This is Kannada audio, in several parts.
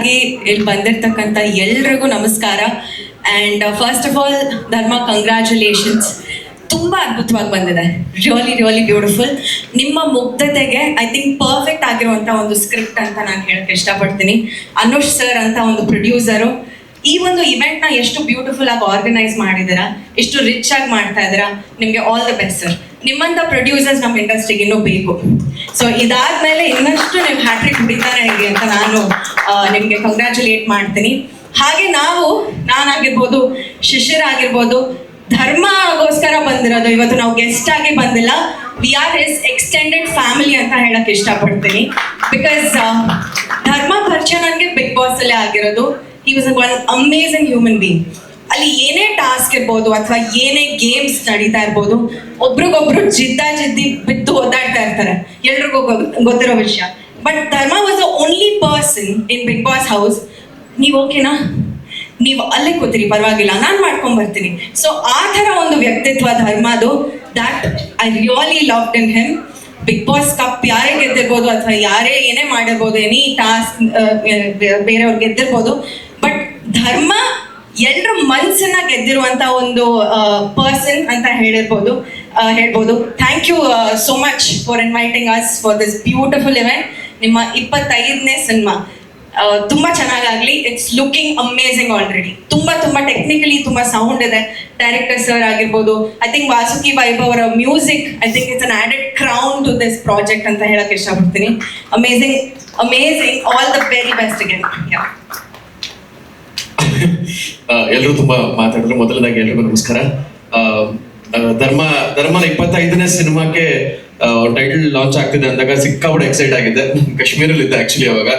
ಆಗಿ ಇಲ್ಲಿ ಬಂದಿರ್ತಕ್ಕಂಥ ಎಲ್ರಿಗೂ ನಮಸ್ಕಾರ. ಆ್ಯಂಡ್ ಫಸ್ಟ್ ಆಫ್ ಆಲ್ ಧರ್ಮ, ಕಂಗ್ರ್ಯಾಚುಲೇಷನ್ಸ್. ತುಂಬ ಅದ್ಭುತವಾಗಿ ಬಂದಿದೆ, ರಿಯಲಿ ಬ್ಯೂಟಿಫುಲ್. ನಿಮ್ಮ ಮುಗ್ಧತೆಗೆ ಐ ಥಿಂಕ್ ಪರ್ಫೆಕ್ಟ್ ಆಗಿರುವಂಥ ಒಂದು ಸ್ಕ್ರಿಪ್ಟ್ ಅಂತ ನಾನು ಹೇಳಕ್ಕೆ ಇಷ್ಟಪಡ್ತೀನಿ. ಅನುಷ್ ಸರ್ ಅಂತ ಒಂದು ಪ್ರೊಡ್ಯೂಸರು ಈ ಒಂದು ಇವೆಂಟ್ನ ಎಷ್ಟು ಬ್ಯೂಟಿಫುಲ್ ಆಗಿ ಆರ್ಗನೈಸ್ ಮಾಡಿದ್ದೀರಾ, ಎಷ್ಟು ರಿಚ್ ಆಗಿ ಮಾಡ್ತಾ ಇದ್ದೀರಾ. ನಿಮಗೆ ಆಲ್ ದ ಬೆಸ್ಟ್ ಸರ್. ನಿಮ್ಮಂಥ ಪ್ರೊಡ್ಯೂಸರ್ಸ್ ನಮ್ಮ ಇಂಡಸ್ಟ್ರಿಗೆ ಇನ್ನೂ ಬೇಕು. ಸೊ ಇದಾದ್ಮೇಲೆ ಇನ್ನಷ್ಟು ನೀವು ಹ್ಯಾಟ್ರಿಕ್ ಹೊಡಿತಾನೆ ಹೇಗೆ ಅಂತ ನಾನು ನಿಮಗೆ ಕಂಗ್ರ್ಯಾಚುಲೇಟ್ ಮಾಡ್ತೀನಿ. ಹಾಗೆ ನಾನಾಗಿರ್ಬೋದು, ಶಿಶಿರ್ ಆಗಿರ್ಬೋದು, ಧರ್ಮಗೋಸ್ಕರ ಬಂದಿರೋದು. ಇವತ್ತು ನಾವು ಗೆಸ್ಟ್ ಆಗಿ ಬಂದಿಲ್ಲ, we are his extended family ಅಂತ ಹೇಳಕ್ ಇಷ್ಟಪಡ್ತೀನಿ. ಬಿಕಾಸ್ ಧರ್ಮ ಪರಿಚಯ ನನಗೆ ಬಿಗ್ ಬಾಸ್ ಅಲ್ಲೇ ಆಗಿರೋದು. He was one amazing human being. ಅಲ್ಲಿ ಏನೇ ಟಾಸ್ಕ್ ಇರ್ಬೋದು ಅಥವಾ ಏನೇ ಗೇಮ್ಸ್ ನಡೀತಾ ಇರ್ಬೋದು, ಒಬ್ರಿಗೊಬ್ರು ಜಿದ್ದಿ ಬಿದ್ದು ಓದಾಡ್ತಾ ಇರ್ತಾರೆ, ಎಲ್ರಿಗೂ ಗೊತ್ತಿರೋ ವಿಷಯ. But Dharma was the only person in Bigg Boss house. ನೀವು ಓಕೆನಾ, ನೀವು ಅಲ್ಲೇ ಕೂತಿರಿ, ಪರವಾಗಿಲ್ಲ, ನಾನು ಮಾಡ್ಕೊಂಡ್ ಬರ್ತೀನಿ. ಸೊ ಆ ಥರ ಒಂದು ವ್ಯಕ್ತಿತ್ವ ಧರ್ಮದು. That I really loved in him. Bigg Boss cup ಯಾರೇ ಗೆದ್ದಿರ್ಬೋದು ಅಥವಾ ಯಾರೇ ಏನೇ ಮಾಡಿರ್ಬೋದು, ಎನಿ ಟಾಸ್ಕ್ ಬೇರೆಯವ್ರು ಗೆದ್ದಿರ್ಬೋದು, ಬಟ್ ಧರ್ಮ ಎಲ್ರ ಮನಸ್ಸನ್ನ ಗೆದ್ದಿರುವಂತ ಒಂದು ಪರ್ಸನ್ ಅಂತ ಹೇಳ್ಬೋದು. Thank you so much for inviting us for this beautiful event. ನಿಮ್ಮ 25ನೇ ಸಿನಿಮಾ ತುಂಬಾ ಚೆನ್ನಾಗಾಗ್ಲಿ. It's looking amazing already. ತುಂಬಾ ಟೆಕ್ನಿಕಲಿ ತುಂಬಾ ಸೌಂಡ್ ಇದೆ. ಡೈರೆಕ್ಟರ್ ಸರ್ ಆಗಿರ್ಬೋದು, ಐ ಥಿಂಕ್ ವಾಸುಕಿ ವೈಭವ್ ಅವರ music, I think it's an added crown to this project ಅಂತ ಹೇಳಕ್ ಇಷ್ಟಪಡ್ತೀನಿ. Amazing, all the very best again. ಎಲ್ಲರೂ ತುಂಬಾ ಮಾತಾಡಿದ್ರು. ಮೊದಲದಾಗಿ ಎಲ್ರಿಗೂ ನಮಸ್ಕಾರ. ಧರ್ಮನ 25ನೇ ಸಿನಿಮಾಕ್ಕೆ ಟೈಟಲ್ ಲಾಂಚ್ ಆಗ್ತಿದೆ ಅಂದಾಗ ಸಿಕ್ಕಾಪಟ್ಟೆ ಎಕ್ಸೈಟ್ ಆಗಿದ್ದೆ. ಕಾಶ್ಮೀರಲ್ಲಿ ಇದ್ದೆ ಆಕ್ಚುಲಿ ಅವಾಗ.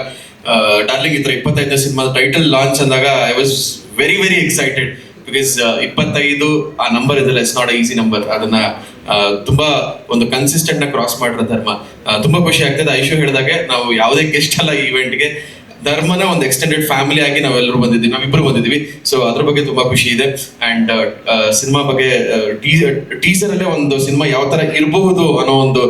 ಡಾರ್ಲಿಂಗ್ ಇದ್ರ 25ನೇ ಸಿನಿಮಾ ಟೈಟಲ್ ಲಾಂಚ್ ಅಂದಾಗ I was very excited. Because 25 ಆ ನಂಬರ್ ಇದೆಲ್ಲ, ಇಟ್ಸ್ ನಾಟ್ ಈಸಿ ನಂಬರ್. ಅದನ್ನ ತುಂಬಾ ಒಂದು ಕನ್ಸಿಸ್ಟೆಂಟ್ ನ ಕ್ರಾಸ್ ಮಾಡಿರೋ ಧರ್ಮ. ತುಂಬಾ ಖುಷಿ ಆಗ್ತದೆ. ಐಶು ಹೇಳಿದಾಗೆ ನಾವು ಯಾವುದೇ ಗೆಸ್ಟ್ ಅಲ್ಲ ಈ ಇವೆಂಟ್ಗೆ, ಧರ್ಮನ ಒಂದು ಎಕ್ಸ್ಟೆಂಡೆಡ್ ಫ್ಯಾಮಿಲಿ ಆಗಿ ನಾವಿಬ್ರು ಬಂದಿದ್ದೀವಿ. ಸೊ ಅದ್ರ ಬಗ್ಗೆ ತುಂಬಾ ಖುಷಿ ಇದೆ. ಅಂಡ್ ಸಿನಿಮಾ ಬಗ್ಗೆ ಟೀಸರ್ ಅಲ್ಲೇ ಒಂದು ಸಿನಿಮಾ ಯಾವ ತರ ಇರಬಹುದು ಅನ್ನೋ ಒಂದು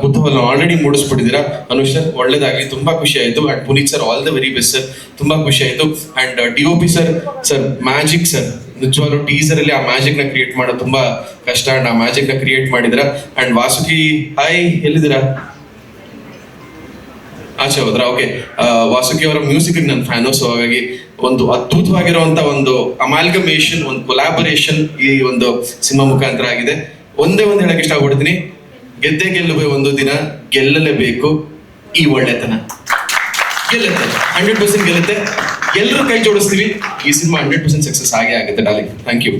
ಕುತೂಹಲ ಆಲ್ರೆಡಿ ಮೂಡಿಸ್ಬಿಟ್ಟಿದ್ದೀರಾ. ಅನುಷ್ ಸರ್, ಒಳ್ಳೇದಾಗ್ಲಿ, ತುಂಬಾ ಖುಷಿ ಆಯ್ತು. And Puneeth sir, all the very best sir, ತುಂಬಾ ಖುಷಿ ಆಯ್ತು. And DOP sir magic sir, ನಿಜವಾಗ್ಲೂ ಟೀಸರ್ ಅಲ್ಲಿ ಆ ಮ್ಯಾಜಿಕ್ ನ ಕ್ರಿಯೇಟ್ ಮಾಡೋದು ತುಂಬಾ ಕಷ್ಟ. ಅಂಡ್ ಆ ಮ್ಯಾಜಿಕ್ ನ ಕ್ರಿಯೇಟ್ ಮಾಡಿದಿರಾ. ಅಂಡ್ ವಾಸುಕಿ, ಹಾಯ್, ಎಲ್ಲಿದ್ದೀರಾ? ಆಚೆ ಹೋದ್ರ? ಓಕೆ. ವಾಸುಕಿ ಅವರ ಮ್ಯೂಸಿಕ್ ನನ್ನ ಫ್ಯಾನು. ಸೊ ಹಾಗಾಗಿ ಒಂದು ಅದ್ಭುತವಾಗಿರುವಂತ ಒಂದು ಅಮಾಲ್ಗಮೇಷನ್, ಒಂದು ಕೊಲಾಬರೇಷನ್ ಈ ಒಂದು ಸಿನಿಮಾ ಮುಖಾಂತರ ಆಗಿದೆ. ಒಂದೇ ಹೇಳಕ್ ಇಷ್ಟಪಡ್ತೀನಿ, ಗೆದ್ದೆ ಗೆಲ್ಲುವೆ ಒಂದು ದಿನ, ಗೆಲ್ಲಲೇಬೇಕು ಈ ಒಳ್ಳೆತನ. ಗೆಲ್ಲುತ್ತೆ, 100% ಗೆಲ್ಲುತ್ತೆ. ಎಲ್ಲರೂ ಕೈ ಜೋಡಿಸ್ತೀವಿ. ಈ ಸಿನಿಮಾ 100% ಸಕ್ಸಸ್ ಆಗೇ ಆಗುತ್ತೆ ಡಾರ್ಲಿಂಗ್. Thank you.